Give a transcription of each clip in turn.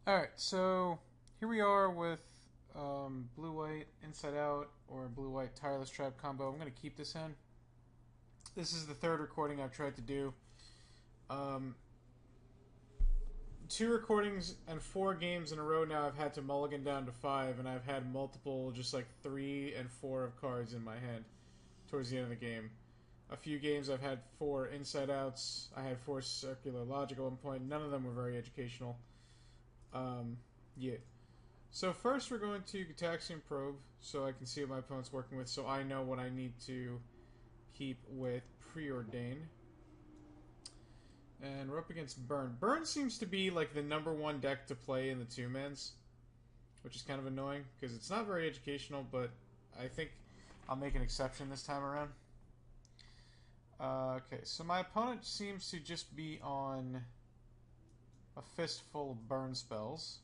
Alright, so here we are with blue-white inside out or blue-white tireless trap combo. I'm going to keep this in. This is the third recording I've tried to do. Um, two recordings and 4 games in a row now I've had to mulligan down to 5, and I've had multiple just like 3 and 4 of cards in my hand towards the end of the game. A few games I've had 4 inside outs. I had 4 circular logic at one point. None of them were very educational. Yeah. So first we're going to Gitaxian Probe so I can see what my opponent's working with, so I know what I need to keep with Preordain. And we're up against Burn. Burn seems to be like the #1 deck to play in the 2-mans, which is kind of annoying because it's not very educational, but I think I'll make an exception this time around. Okay, so my opponent seems to just be on a fistful of burn spells.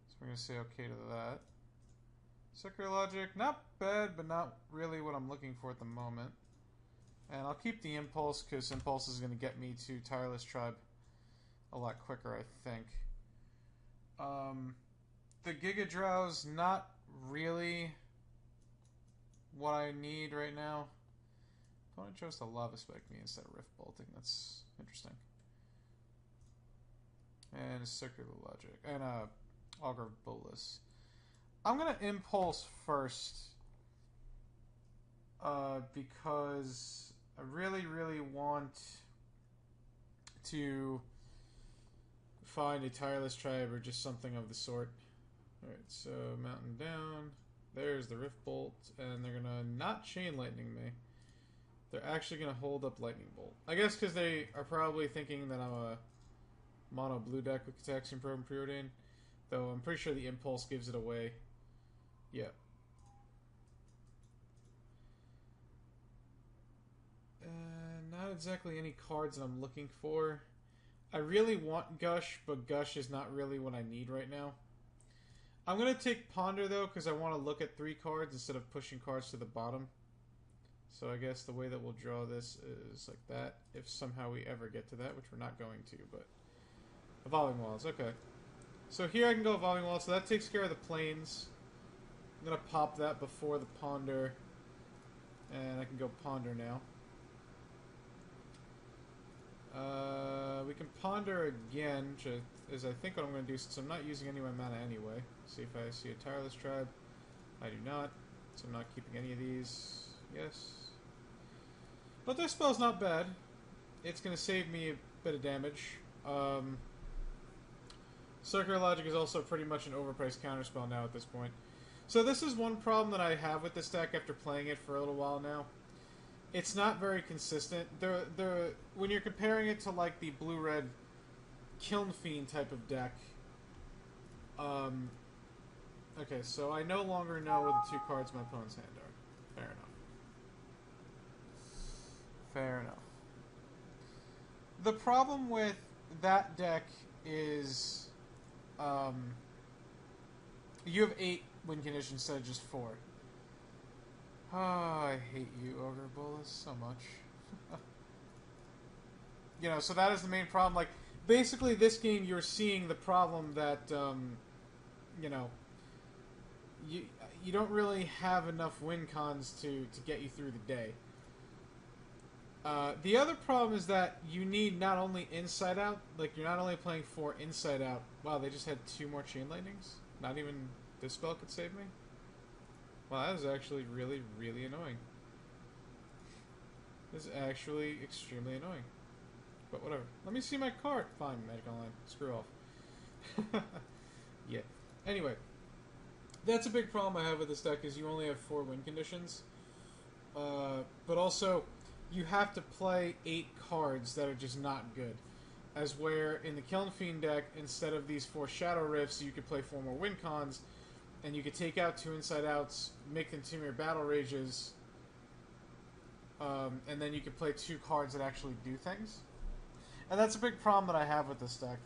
So we're going to say okay to that. Circular Logic, not bad, but not really what I'm looking for at the moment. And I'll keep the Impulse, because Impulse is going to get me to Tireless Tribe a lot quicker, I think. The Giga Drow's not really what I need right now. Opponent chose to Lava Spike me instead of Rift Bolting. That's interesting. And a Circular Logic. And a Augur of Bolas. I'm going to Impulse first. Because I really want to find a Tireless Tribe or just something of the sort. Alright, so Mountain down. There's the Rift Bolt. And they're going to not Chain Lightning me. They're actually going to hold up Lightning Bolt. I guess because they are probably thinking that I'm a mono blue deck with Gitaxian Probe and Preordain. Though I'm pretty sure the Impulse gives it away. Yeah. Not exactly any cards that I'm looking for. I really want Gush, but Gush is not really what I need right now. I'm going to take Ponder, though, because I want to look at 3 cards instead of pushing cards to the bottom. So I guess the way that we'll draw this is like that, if somehow we ever get to that, which we're not going to, but... Evolving Wilds, okay. So here I can go Evolving Wilds, so that takes care of the Plains. I'm going to pop that before the Ponder, and I can go Ponder now. We can Ponder again, which is I think what I'm going to do since I'm not using any of my mana anyway. See if I see a Tireless Tribe. I do not, so I'm not keeping any of these. Yes. But this spell's not bad. It's going to save me a bit of damage. Circular Logic is also pretty much an overpriced counterspell now at this point. So this is one problem that I have with this deck after playing it for a little while now. It's not very consistent. When you're comparing it to like the blue-red Kiln Fiend type of deck. Okay, so I no longer know where the 2 cards in my opponent's hand are. Fair enough. Fair enough. The problem with that deck is you have 8 win conditions instead of just 4. Oh, I hate you, Augur of Bolas, so much. You know, so that is the main problem. Like, basically, this game, you're seeing the problem that, you know, you don't really have enough win cons to get you through the day. The other problem is that you need not only Inside Out, like, you're not only playing 4 Inside Out. Wow, they just had 2 more Chain Lightnings? Not even this spell could save me? Wow, that is actually really annoying. This is actually extremely annoying. But whatever. Let me see my card. Fine, Magic Online. Screw off. Yeah. Anyway. That's a big problem I have with this deck, is you only have 4 win conditions. But also, you have to play 8 cards that are just not good. As where, in the Kiln Fiend deck, instead of these 4 Shadow Rifts, you could play 4 more win cons, and you could take out 2 Inside Outs, make them Temur Battle Rages, and then you could play 2 cards that actually do things. And that's a big problem that I have with this deck.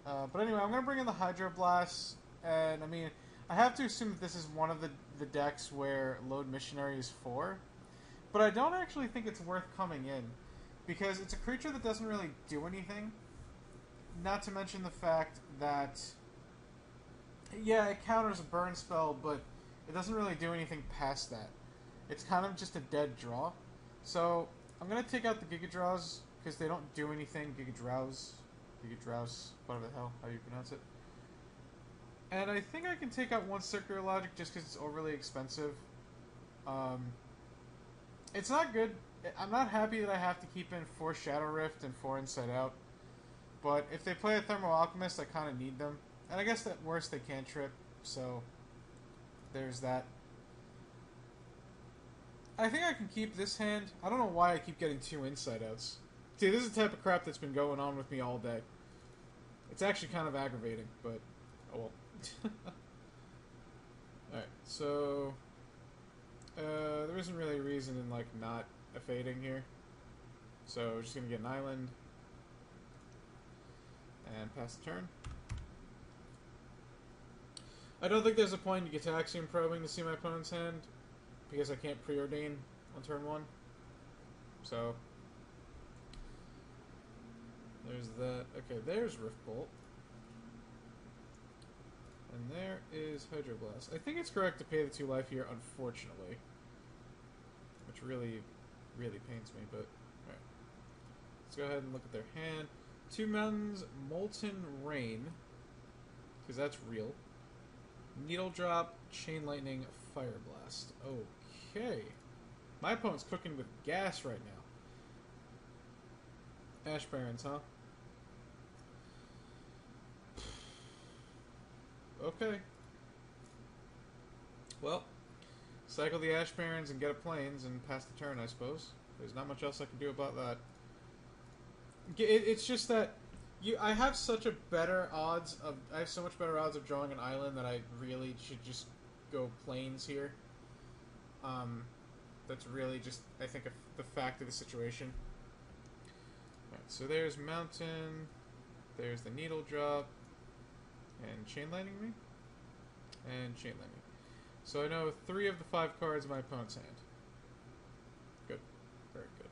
But anyway, I'm going to bring in the Hydroblast, and I mean, I have to assume that this is one of the decks where Load Missionary is 4, but I don't actually think it's worth coming in, because it's a creature that doesn't really do anything. not to mention the fact that, yeah, it counters a burn spell, but it doesn't really do anything past that. It's kind of just a dead draw. So I'm gonna take out the Giga Draws because they don't do anything. Giga Draws, whatever the hell how you pronounce it. And I think I can take out one Circular Logic just because it's overly expensive. It's not good. I'm not happy that I have to keep in 4 Shadow Rift and 4 Inside Out. But if they play a Thermo Alchemist, I kind of need them. And I guess at worst they can't trip, so there's that. I think I can keep this hand. I don't know why I keep getting 2 Inside Outs. See, this is the type of crap that's been going on with me all day. It's actually kind of aggravating, but oh well. Alright, so there isn't really a reason in like not a fading here. So we're just gonna get an island and pass the turn. I don't think there's a point in Gitaxian probing to see my opponent's hand because I can't preordain on turn 1. So there's that. Okay, there's Rift Bolt. And there is Hydroblast. I think it's correct to pay the 2 life here, unfortunately. Which really, really pains me, but alright. Let's go ahead and look at their hand. 2 mountains, Molten Rain. Because that's real. Needle Drop, Chain Lightning, Fire Blast. Okay. My opponent's cooking with gas right now. Ash Barrens, huh? Okay. Well, cycle the Ash Barrens and get a Plains and pass the turn, I suppose. There's not much else I can do about that. It's just that I have such a better odds of I have so much better odds of drawing an island that I really should just go Plains here. That's really just I think the fact of the situation. Alright, so there's Mountain, there's the Needle Drop. And Chain Lightning me? And Chain Lightning. So I know 3 of the 5 cards in my opponent's hand. Good. Very good.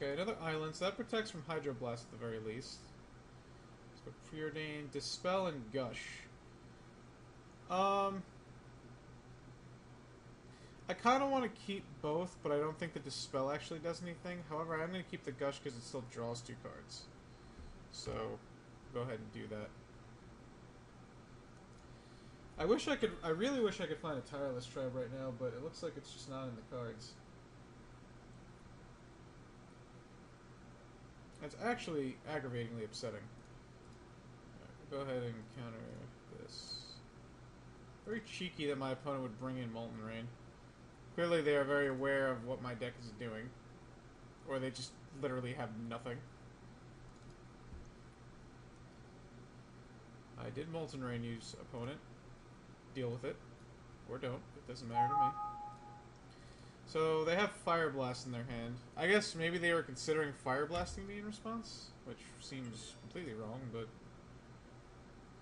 Okay, another island. So that protects from Hydroblast at the very least. Let's go Preordain, Dispel, and Gush. I kind of want to keep both, but I don't think the Dispel actually does anything. However, I'm going to keep the Gush because it still draws 2 cards. So, go ahead and do that. I really wish I could find a Tireless Tribe right now, but it looks like it's just not in the cards. That's actually aggravatingly upsetting. Right, go ahead and counter this. Very cheeky that my opponent would bring in Molten Rain. Clearly they are very aware of what my deck is doing. Or they just literally have nothing. I did Molten Rain use opponent. Deal with it. Or don't. It doesn't matter to me. So they have Fire Blast in their hand. I guess maybe they were considering Fire Blasting me in response. Which seems completely wrong, but...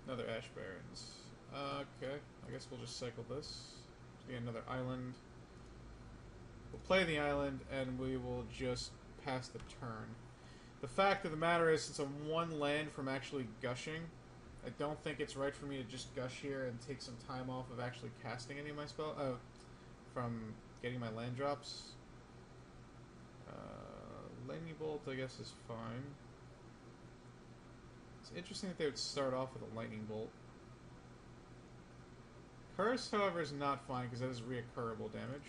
Another Ash Barrens. Okay. I guess we'll just cycle this. Get another island. We'll play the island, and we will just pass the turn. The fact of the matter is, since I'm 1 land from actually gushing, I don't think it's right for me to just gush here and take some time off of actually casting any of my spell, from getting my land drops. Lightning Bolt, I guess, is fine. It's interesting that they would start off with a Lightning Bolt. Curse, however, is not fine because that is reoccurable damage.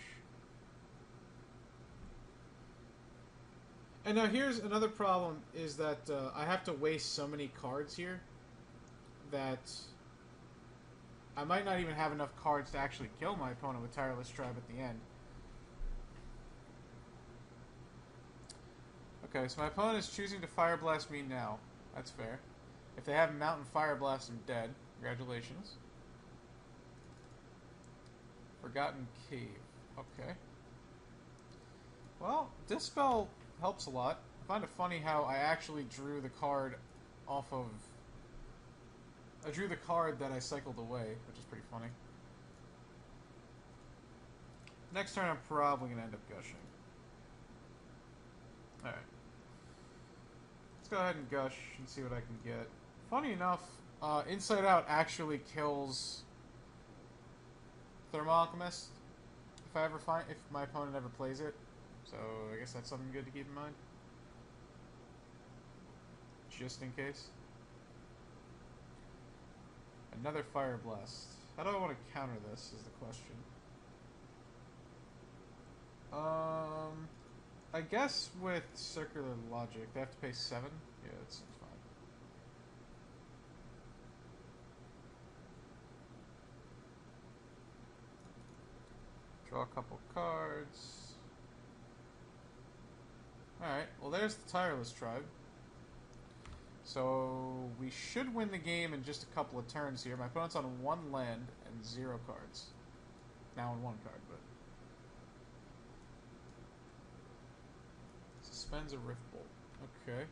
And now here's another problem, is that I have to waste so many cards here that I might not even have enough cards to actually kill my opponent with Tireless Tribe at the end. Okay, so my opponent is choosing to Fire Blast me now. That's fair. If they have Mountain Fire Blast, I'm dead. Congratulations. Forgotten Cave. Okay. Well, Dispel helps a lot. I find it funny how I actually drew the card off of... I drew the card that I cycled away, which is pretty funny. Next turn I'm probably going to end up gushing. Alright. Let's go ahead and gush and see what I can get. Funny enough, Inside Out actually kills Thermal Alchemist if my opponent ever plays it. So I guess that's something good to keep in mind. Just in case. Another Fire Blast. How do I want to counter this is the question. I guess with Circular Logic, they have to pay 7? Yeah, that seems fine. Draw a couple cards. Alright, well there's the Tireless Tribe. So we should win the game in just a couple of turns here. My opponent's on 1 land and 0 cards. Now on 1 card, but... Suspends a Rift Bolt. Okay.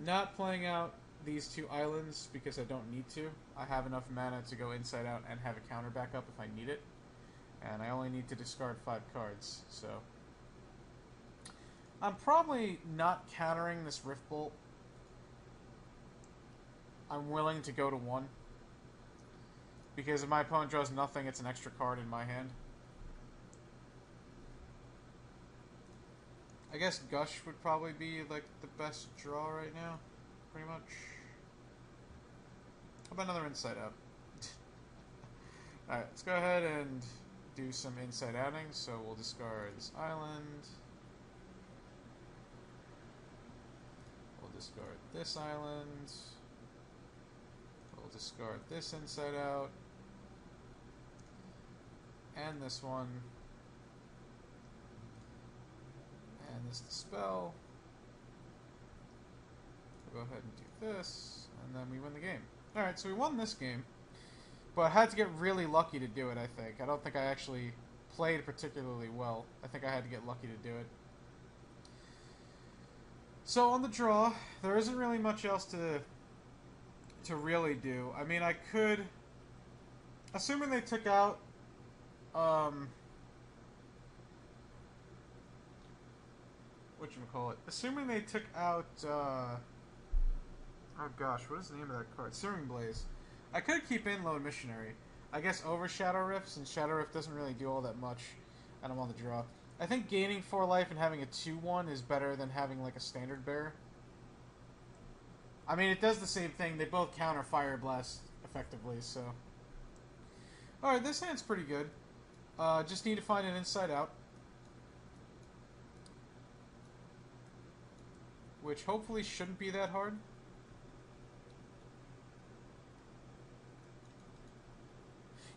Not playing out these 2 islands because I don't need to. I have enough mana to go Inside Out and have a counter backup if I need it. And I only need to discard 5 cards, so... I'm probably not countering this Rift Bolt. I'm willing to go to 1. Because if my opponent draws nothing, it's an extra card in my hand. I guess Gush would probably be, like, the best draw right now. Pretty much. How about another Inside Out? Alright, let's go ahead and do some Inside Outing. So we'll discard this island. We'll discard this island. We'll discard this Inside Out. And this one. And this Dispel. We'll go ahead and do this, and then we win the game. Alright, so we won this game, but I had to get really lucky to do it, I think. I don't think I actually played particularly well. I think I had to get lucky to do it. So on the draw, there isn't really much else to really do. I mean, I could... Assuming they took out... whatchamacallit? Assuming they took out... oh gosh, what is the name of that card? Searing Blaze. I could keep in Lone Missionary. I guess over Shadow Rift, since Shadow Rift doesn't really do all that much, and I'm on the draw. I think gaining 4 life and having a 2-1 is better than having like a Standard Bearer. I mean, it does the same thing. They both counter Fire Blast effectively, so... Alright, this hand's pretty good. Just need to find an Inside Out. Which hopefully shouldn't be that hard.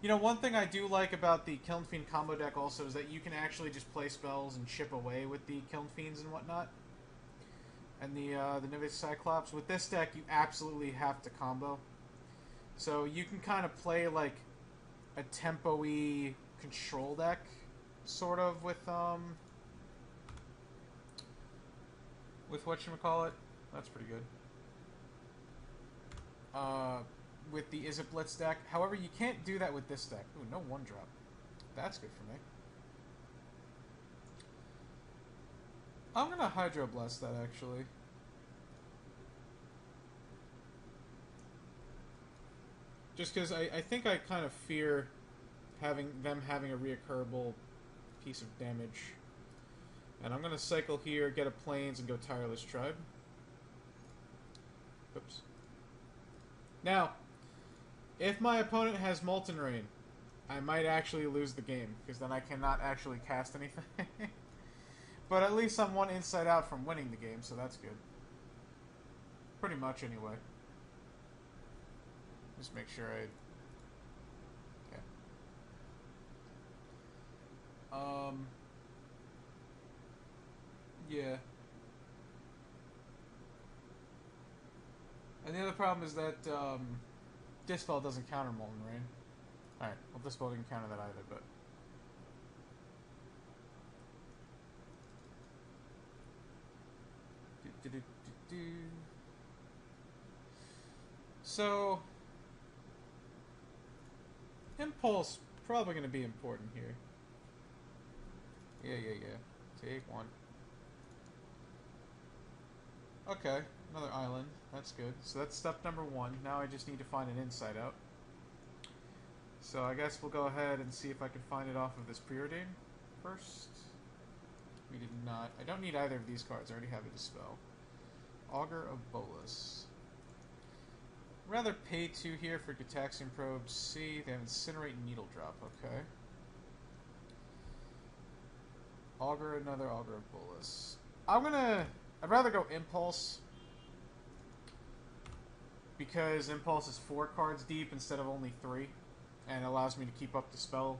You know, one thing I do like about the Kiln Fiend combo deck also is that you can actually just play spells and chip away with the Kiln Fiends and whatnot. And the Nivis Cyclops. With this deck, you absolutely have to combo. So you can kind of play like a tempo-y control deck, sort of, with whatchamacallit. That's pretty good. With the Izzet Blitz deck. However, you can't do that with this deck. Ooh, no 1-drop. That's good for me. I'm gonna Hydro Blast that, actually. Just because I think I kind of fear having a reoccurable piece of damage. And I'm gonna cycle here, get a Plains, and go Tireless Tribe. Oops. Now, if my opponent has Molten Rain, I might actually lose the game, because then I cannot actually cast anything. But at least I'm 1 Inside Out from winning the game, so that's good. Pretty much, anyway. Just make sure I... Yeah. Yeah. And the other problem is that, Dispel doesn't counter Molten Rain. Alright, well Dispel didn't counter that either, but... So... Impulse, probably going to be important here. Yeah. Take one. Okay, another island. That's good. So that's step number one. Now I just need to find an inside out. So I guess we'll go ahead and see if I can find it off of this preordain first. We did not. I don't need either of these cards. I already have a Dispel. Augur of Bolas. Rather pay 2 here for Gitaxian Probe. C. They have Incinerate Needle Drop. Okay. Augur, another Augur of Bolas. I'd rather go Impulse. Because Impulse is 4 cards deep instead of only 3. And allows me to keep up the spell.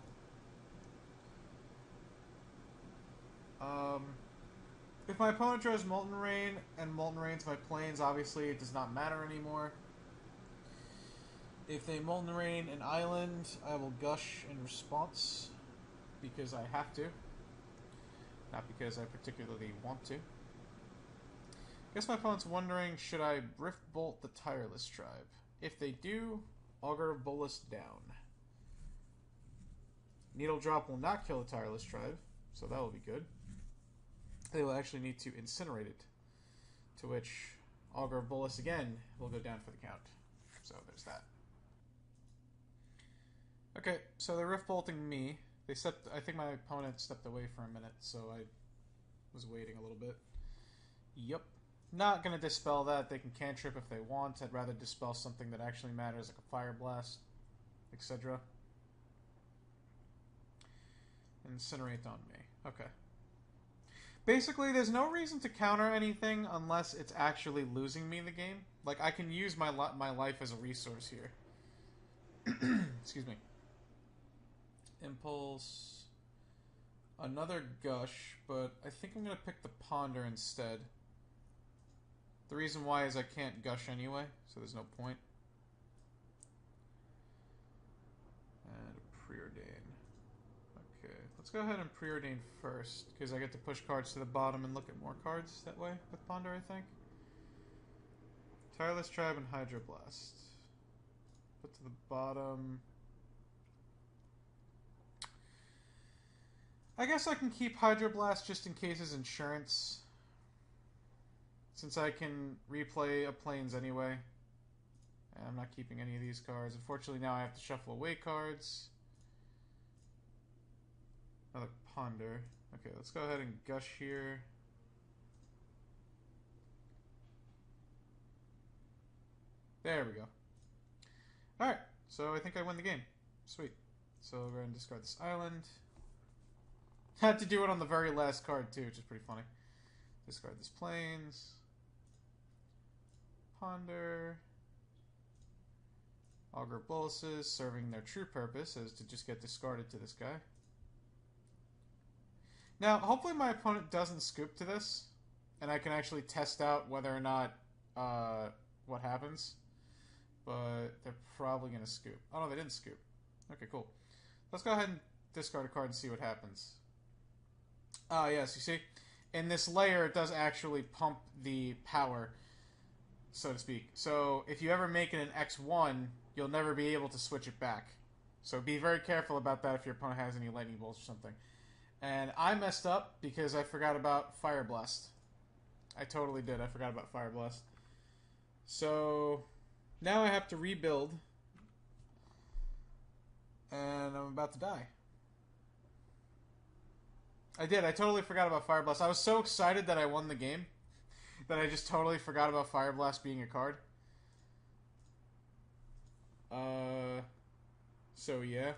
If my opponent draws Molten Rain, and Molten Rain's my plains, obviously it does not matter anymore. If they Molten Rain an island, I will Gush in response. Because I have to. Not because I particularly want to. I guess my opponent's wondering, should I Rift Bolt the Tireless Tribe? If they do, Augur of Bolas down. Needle Drop will not kill the Tireless Tribe, so that will be good. They will actually need to incinerate it. To which Augur of Bolas again will go down for the count. So there's that. Okay, so they're Rift Bolting me. I think my opponent stepped away for a minute, so I was waiting a little bit. Yup. Not gonna dispel that. They can cantrip if they want. I'd rather dispel something that actually matters, like a Fire Blast, etc. Incinerate on me. Okay. Basically, there's no reason to counter anything unless it's actually losing me the game. Like, I can use my life as a resource here. Excuse me. Impulse. Another Gush, but I think I'm going to pick the Ponder instead. The reason why is I can't Gush anyway, so there's no point. And Preordain. Okay, let's go ahead and Preordain first, because I get to push cards to the bottom and look at more cards that way with Ponder, I think. Tireless Tribe and Hydroblast. Put to the bottom. I guess I can keep Hydroblast just in case as insurance. Since I can replay a plains anyway. And I'm not keeping any of these cards. Unfortunately, now I have to shuffle away cards. Another Ponder. Okay, let's go ahead and Gush here. There we go. Alright, so I think I win the game. Sweet. So we're going to discard this island. Had to do it on the very last card too, which is pretty funny. Discard this plains. Ponder. Augur Boluses, serving their true purpose as to just get discarded to this guy. Now, hopefully my opponent doesn't scoop to this, and I can actually test out whether or not what happens. But they're probably going to scoop. Oh no, they didn't scoop. Okay, cool. Let's go ahead and discard a card and see what happens. Yes, you see? In this layer, it does actually pump the power, so to speak. So, if you ever make it an X1, you'll never be able to switch it back. So be very careful about that if your opponent has any lightning bolts or something. And I messed up because I forgot about Fire Blast. I totally did. I forgot about Fire Blast. So, now I have to rebuild. And I'm about to die. I did. I totally forgot about Fire Blast. I was so excited that I won the game that I just totally forgot about Fire Blast being a card. So yeah.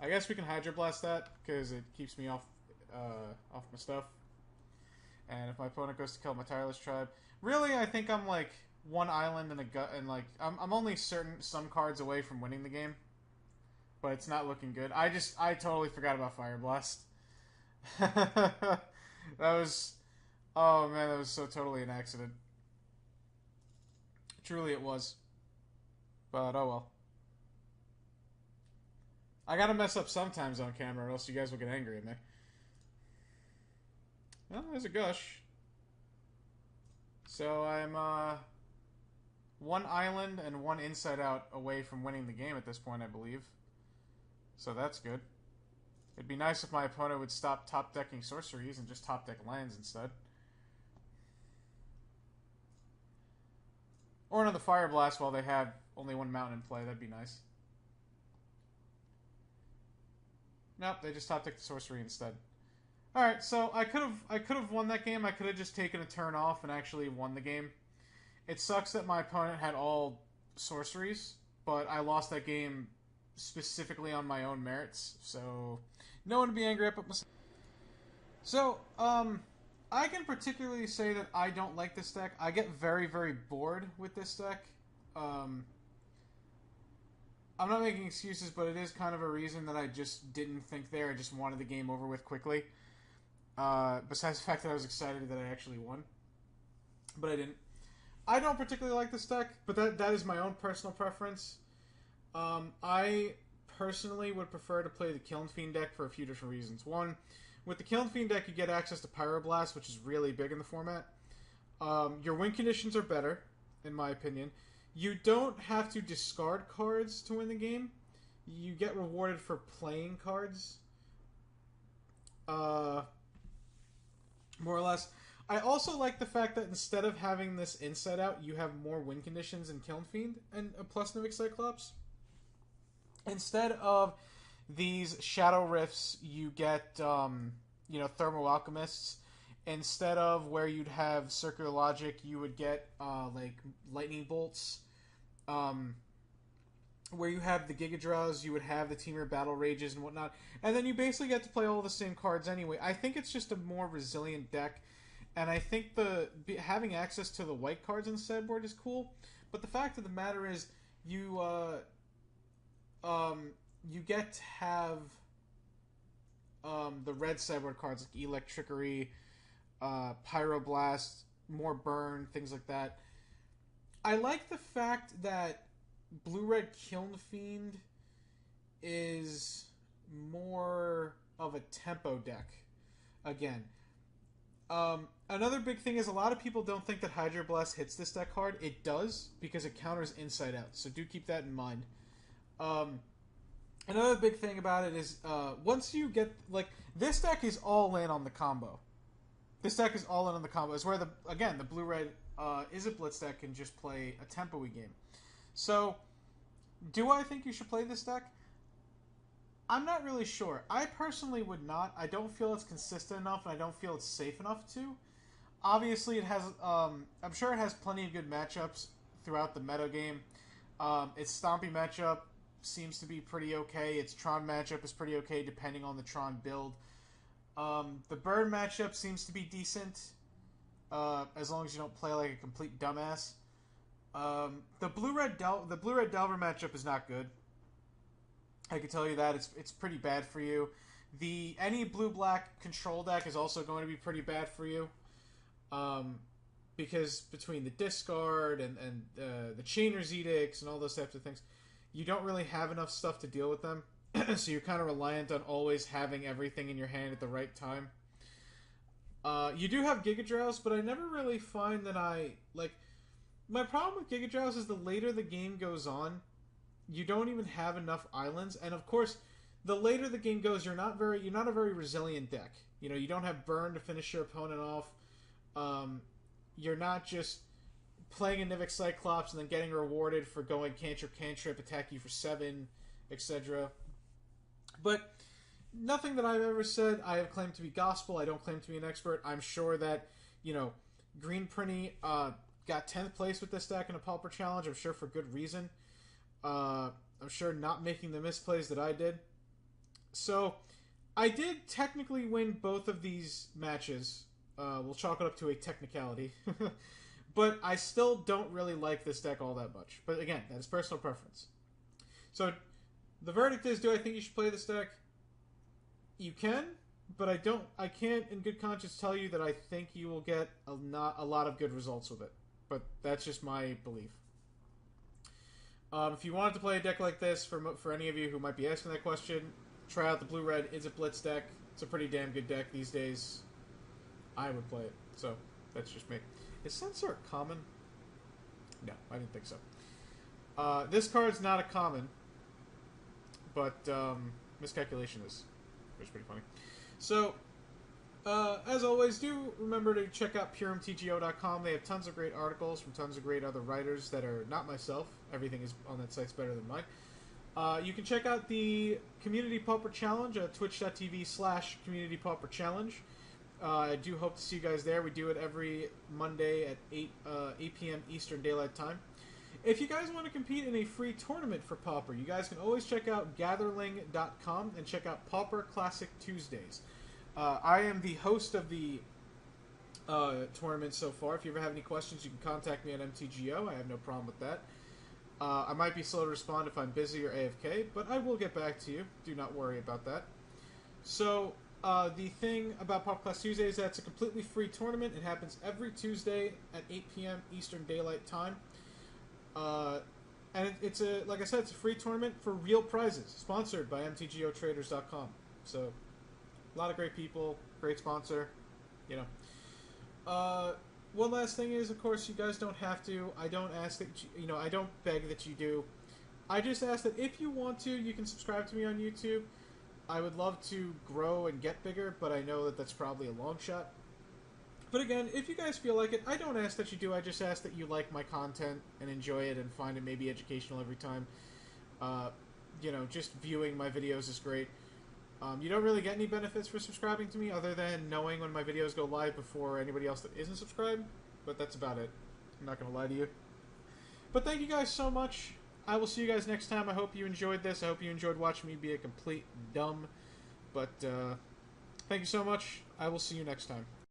I guess we can Hydroblast that because it keeps me off my stuff. And if my opponent goes to kill my Tireless Tribe, really, I think I'm like one island and a gut, and like I'm only some cards away from winning the game, but it's not looking good. I totally forgot about Fire Blast. That was, oh man, that was so totally an accident. Truly, it was. But oh well. I gotta mess up sometimes on camera, or else you guys will get angry at me. Well, there's a Gush. So I'm one island and one inside out away from winning the game at this point, I believe. So that's good. It'd be nice if my opponent would stop top-decking sorceries and just top-deck lands instead. Or another Fire Blast while they have only one mountain in play. That'd be nice. Nope, they just top-decked the sorcery instead. Alright, so I could have won that game. I could have just taken a turn off and actually won the game. It sucks that my opponent had all sorceries, but I lost that game specifically on my own merits, so no one to be angry at but myself. So, I can particularly say that I don't like this deck. I get very, very bored with this deck. I'm not making excuses, but it is kind of a reason that I just didn't think there. I just wanted the game over with quickly. Besides the fact that I was excited that I actually won. But I didn't. I don't particularly like this deck, but that is my own personal preference. I personally would prefer to play the Kiln Fiend deck for a few different reasons. One, with the Kiln Fiend deck, you get access to Pyroblast, which is really big in the format. Your win conditions are better, in my opinion. You don't have to discard cards to win the game. You get rewarded for playing cards. More or less. I also like the fact that instead of having this Inside Out, you have more win conditions in Kiln Fiend and a plus Nivix Cyclops. Instead of these Shadow Rifts, you get, Thermo Alchemists. Instead of where you'd have Circular Logic, you would get, Lightning Bolts. Where you have the Gigadrows, you would have the Temur Battle Rages and whatnot. And then you basically get to play all the same cards anyway. I think it's just a more resilient deck. And I think having access to the white cards in the sideboard is cool. But the fact of the matter is, you get to have the red sideboard cards like Electrickery, Pyroblast, more burn, things like that. I like the fact that Blue-Red Kiln Fiend is more of a tempo deck. Again. Another big thing is a lot of people don't think that Hydroblast hits this deck hard. It does, because it counters Inside Out. So do keep that in mind. Another big thing about it is, once you get, this deck is all in on the combo. This deck is all in on the combo. It's where, the blue-red is a blitz deck and just play a tempo-y game. So, do I think you should play this deck? I'm not really sure. I personally would not. I don't feel it's consistent enough, and I don't feel it's safe enough to. Obviously, it has. I'm sure it has plenty of good matchups throughout the meta game. Its Stompy matchup seems to be pretty okay. Its Tron matchup is pretty okay, depending on the Tron build. The Bird matchup seems to be decent, as long as you don't play like a complete dumbass. The Blue-Red Delver matchup is not good. I can tell you that it's pretty bad for you. Any blue-black control deck is also going to be pretty bad for you, because between the discard and the Chainer's Edicts and all those types of things, you don't really have enough stuff to deal with them. So you're kind of reliant on always having everything in your hand at the right time. You do have Gigadrows, but I never really find that my problem with Gigadrows is the later the game goes on, you don't even have enough islands, and of course, the later the game goes, you're not a very resilient deck. You don't have burn to finish your opponent off. You're not just playing a Nivix Cyclops and then getting rewarded for going cantrip, attack you for 7, etc. But nothing that I've ever said I have claimed to be gospel. I don't claim to be an expert. I'm sure that, Green Prinny got 10th place with this deck in a Pauper Challenge. I'm sure for good reason. I'm sure not making the misplays that I did. So, I did technically win both of these matches. We'll chalk it up to a technicality. But I still don't really like this deck all that much. But again, that is personal preference. So, the verdict is, do I think you should play this deck? You can, but I can't in good conscience tell you that I think you will get a lot of good results with it. But that's just my belief. If you wanted to play a deck like this, for any of you who might be asking that question, try out the Blue-Red. It's a Blitz deck. It's a pretty damn good deck these days. I would play it. So, that's just me. Is Censor common? No, I didn't think so. This card's not a common, but Miscalculation is. It was pretty funny. So, as always, do remember to check out puremtgo.com. They have tons of great articles from tons of great other writers that are not myself. Everything is on that site's better than mine. You can check out the Community Pauper Challenge at twitch.tv/Community Pauper Challenge. I do hope to see you guys there. We do it every Monday at 8 p.m. Eastern Daylight Time. If you guys want to compete in a free tournament for Pauper, you guys can always check out gatherling.com and check out Pauper Classic Tuesdays. I am the host of the tournament so far. If you ever have any questions, you can contact me at MTGO. I have no problem with that. I might be slow to respond if I'm busy or AFK, but I will get back to you. Do not worry about that. So, the thing about Pauper Classic Tuesday is that it's a completely free tournament. It happens every Tuesday at 8 p.m. Eastern Daylight Time. And it's like I said, it's a free tournament for real prizes, sponsored by MTGOtraders.com. So, a lot of great people, great sponsor, you know. One last thing is, of course, you guys don't have to. I don't ask that I don't beg that you do. I just ask that if you want to, you can subscribe to me on YouTube. I would love to grow and get bigger, but I know that that's probably a long shot. But again, if you guys feel like it, I don't ask that you do. I just ask that you like my content and enjoy it and find it maybe educational every time. Just viewing my videos is great. You don't really get any benefits for subscribing to me other than knowing when my videos go live before anybody else that isn't subscribed. But that's about it. I'm not going to lie to you. But thank you guys so much. I will see you guys next time. I hope you enjoyed this. I hope you enjoyed watching me be a complete dumb. But thank you so much. I will see you next time.